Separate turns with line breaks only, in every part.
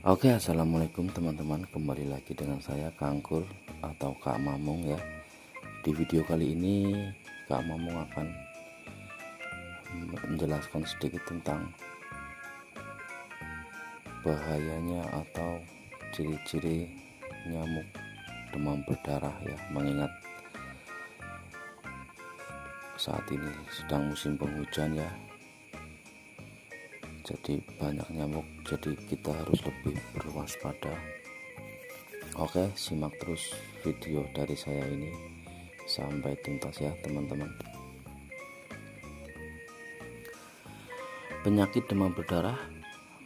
Oke, assalamualaikum teman-teman. Kembali lagi dengan saya Kangkur atau Kak Mamung ya. Di video kali ini Kak Mamung akan menjelaskan sedikit tentang bahayanya atau ciri-ciri nyamuk demam berdarah ya. Mengingat saat ini sedang musim penghujan ya, jadi banyak nyamuk, jadi kita harus lebih berwaspada. Oke, simak terus video dari saya ini sampai tuntas ya teman-teman. Penyakit demam berdarah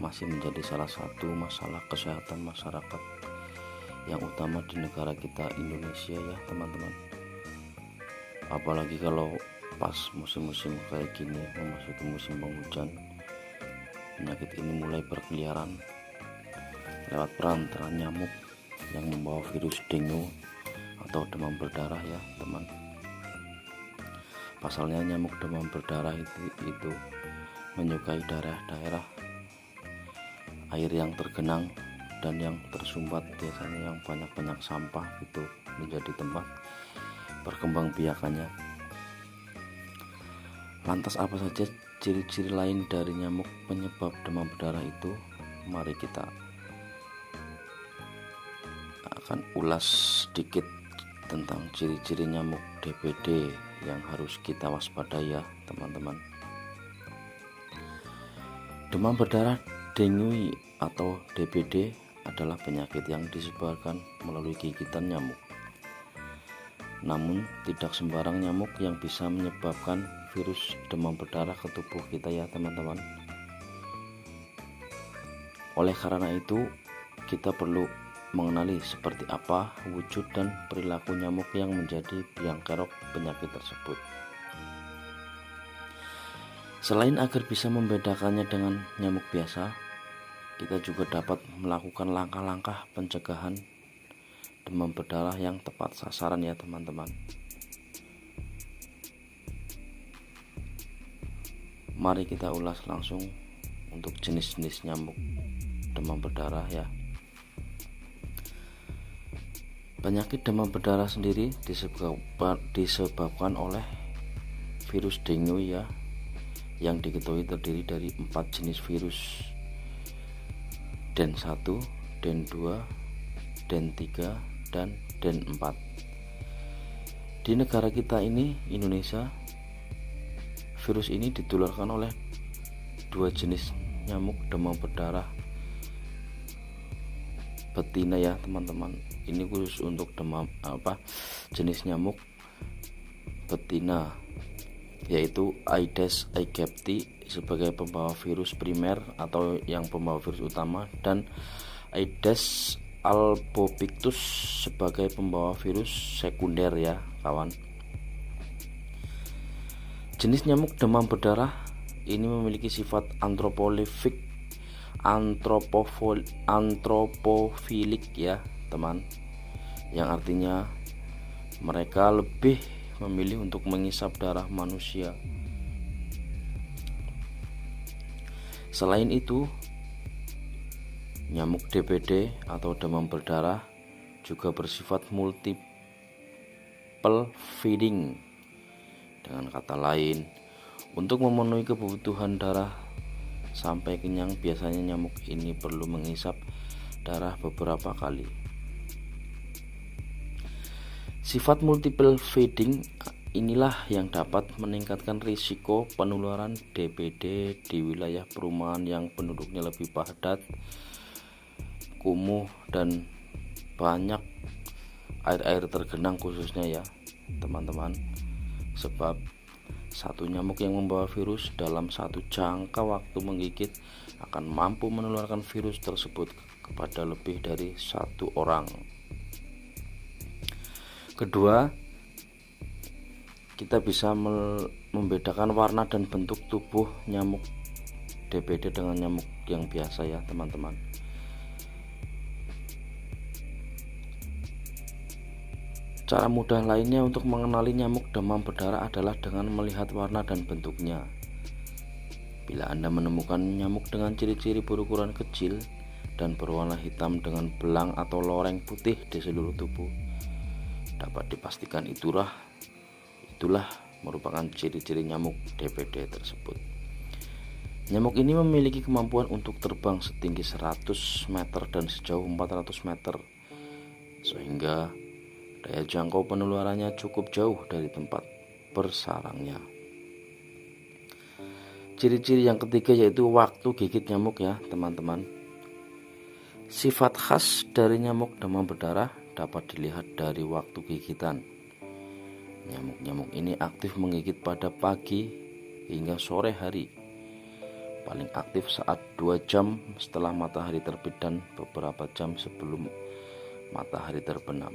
masih menjadi salah satu masalah kesehatan masyarakat yang utama di negara kita Indonesia ya teman-teman. Apalagi kalau pas musim-musim kayak gini, memasuki musim penghujan, penyakit ini mulai berkeliaran lewat perantara nyamuk yang membawa virus dengue atau demam berdarah ya teman. Pasalnya nyamuk demam berdarah itu menyukai daerah-daerah air yang tergenang dan yang tersumbat, biasanya yang banyak sampah itu menjadi tempat perkembangbiakannya. Lantas apa saja ciri-ciri lain dari nyamuk penyebab demam berdarah itu? Mari kita akan ulas sedikit tentang ciri-ciri nyamuk DBD yang harus kita waspadai ya teman-teman. Demam berdarah dengue atau DBD adalah penyakit yang disebarkan melalui gigitan nyamuk. Namun tidak sembarang nyamuk yang bisa menyebabkan virus demam berdarah ke tubuh kita ya teman-teman. Oleh karena itu kita perlu mengenali seperti apa wujud dan perilaku nyamuk yang menjadi biang kerok penyakit tersebut. Selain agar bisa membedakannya dengan nyamuk biasa, kita juga dapat melakukan langkah-langkah pencegahan demam berdarah yang tepat sasaran ya teman-teman. Mari kita ulas langsung untuk jenis-jenis nyamuk demam berdarah ya. Penyakit demam berdarah sendiri disebabkan oleh virus dengue ya, yang diketahui terdiri dari 4 jenis virus, Den 1, Den 2, Den 3, dan Den 4. Di negara kita ini, Indonesia, virus ini ditularkan oleh 2 jenis nyamuk demam berdarah betina ya teman-teman. Ini khusus untuk jenis nyamuk betina, yaitu Aedes aegypti sebagai pembawa virus primer atau yang pembawa virus utama, dan Aedes albopictus sebagai pembawa virus sekunder ya kawan. Jenis nyamuk demam berdarah ini memiliki sifat antropofilik ya teman, yang artinya mereka lebih memilih untuk mengisap darah manusia. Selain itu, nyamuk DBD atau demam berdarah juga bersifat multiple feeding. Dengan kata lain, untuk memenuhi kebutuhan darah sampai kenyang, biasanya nyamuk ini perlu mengisap darah beberapa kali. Sifat multiple feeding inilah yang dapat meningkatkan risiko penularan DBD di wilayah perumahan yang penduduknya lebih padat, kumuh, dan banyak air tergenang khususnya ya teman-teman. Sebab satu nyamuk yang membawa virus dalam satu jangka waktu menggigit akan mampu menularkan virus tersebut kepada lebih dari 1 orang. Kedua, kita bisa membedakan warna dan bentuk tubuh nyamuk DBD dengan nyamuk yang biasa ya teman-teman. Cara mudah lainnya untuk mengenali nyamuk demam berdarah adalah dengan melihat warna dan bentuknya. Bila Anda menemukan nyamuk dengan ciri-ciri berukuran kecil dan berwarna hitam dengan belang atau loreng putih di seluruh tubuh. Dapat dipastikan itulah merupakan ciri-ciri nyamuk DBD tersebut. Nyamuk ini memiliki kemampuan untuk terbang setinggi 100 meter dan sejauh 400 meter, sehingga daya jangkau penularannya cukup jauh dari tempat bersarangnya. Ciri-ciri yang ketiga yaitu waktu gigit nyamuk ya teman-teman. Sifat khas dari nyamuk demam berdarah dapat dilihat dari waktu gigitan. Nyamuk-nyamuk ini aktif menggigit pada pagi hingga sore hari. Paling aktif saat 2 jam setelah matahari terbit dan beberapa jam sebelum matahari terbenam.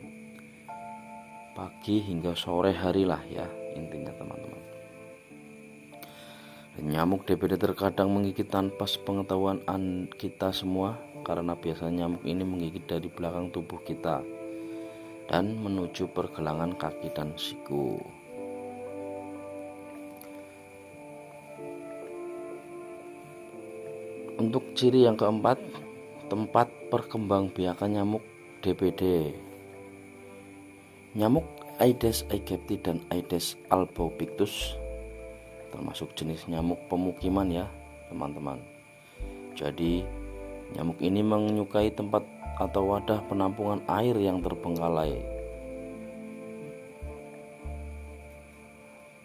Pagi hingga sore hari lah ya intinya teman-teman. Nyamuk DBD terkadang menggigit tanpa sepengetahuan kita semua, karena biasanya nyamuk ini menggigit dari belakang tubuh kita dan menuju pergelangan kaki dan siku. Untuk ciri yang keempat, tempat perkembangbiakan nyamuk DBD. Nyamuk Aedes aegypti dan Aedes albopictus termasuk jenis nyamuk pemukiman ya teman-teman. Jadi nyamuk ini menyukai tempat atau wadah penampungan air yang terbengkalai,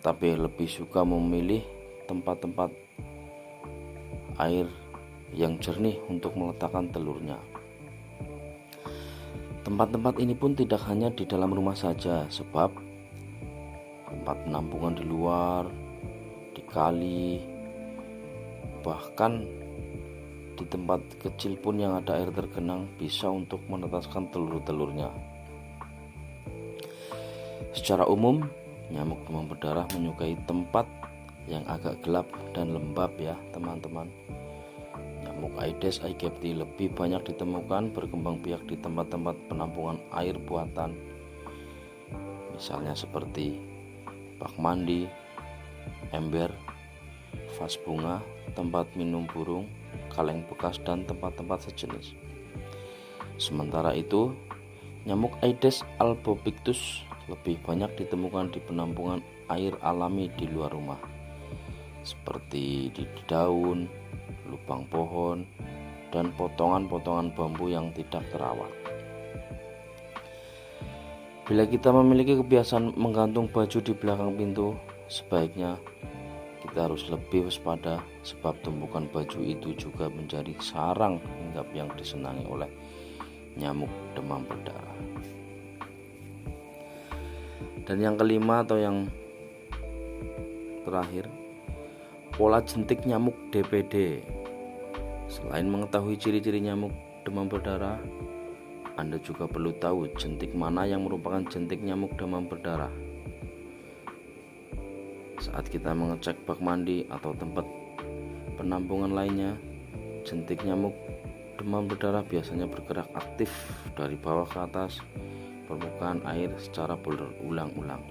tapi lebih suka memilih tempat-tempat air yang jernih untuk meletakkan telurnya. Tempat-tempat ini pun tidak hanya di dalam rumah saja, sebab tempat penampungan di luar, di kali, bahkan di tempat kecil pun yang ada air tergenang bisa untuk menetaskan telur-telurnya. Secara umum, nyamuk demam berdarah menyukai tempat yang agak gelap dan lembab ya teman-teman. Nyamuk Aedes aegypti lebih banyak ditemukan berkembang biak di tempat-tempat penampungan air buatan, misalnya seperti bak mandi, ember, vas bunga, tempat minum burung, kaleng bekas, dan tempat-tempat sejenis. Sementara itu, nyamuk Aedes albopictus lebih banyak ditemukan di penampungan air alami di luar rumah, seperti di daun, lubang pohon, dan potongan-potongan bambu yang tidak terawat. Bila kita memiliki kebiasaan menggantung baju di belakang pintu, sebaiknya kita harus lebih waspada, sebab tumpukan baju itu juga menjadi sarang hinggap yang disenangi oleh nyamuk demam berdarah. Dan yang kelima atau yang terakhir, pola jentik nyamuk DBD. Selain mengetahui ciri-ciri nyamuk demam berdarah, Anda juga perlu tahu jentik mana yang merupakan jentik nyamuk demam berdarah. Saat kita mengecek bak mandi atau tempat penampungan lainnya, jentik nyamuk demam berdarah biasanya bergerak aktif dari bawah ke atas permukaan air secara berulang-ulang.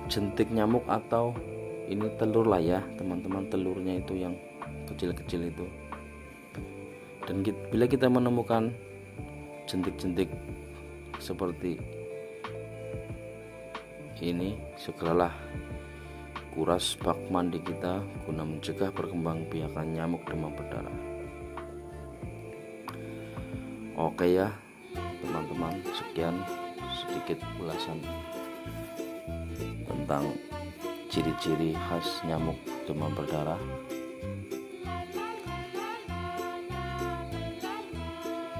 Jentik nyamuk atau ini telur lah ya teman-teman, telurnya itu yang kecil-kecil itu. Dan bila kita menemukan jentik-jentik seperti ini, segeralah kuras bak mandi kita guna mencegah perkembangbiakan nyamuk demam berdarah. Oke ya teman-teman, sekian sedikit ulasan tentang ciri-ciri khas nyamuk demam berdarah.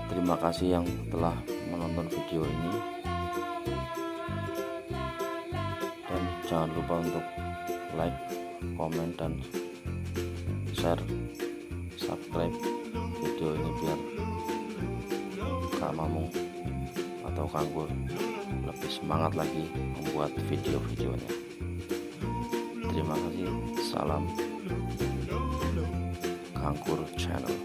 Terima kasih yang telah menonton video ini, dan jangan lupa untuk like, komen, dan share, subscribe video ini biar Kak Mamung atau Kangkur lebih semangat lagi membuat video-videonya. Terima kasih, salam Kangkur Channel.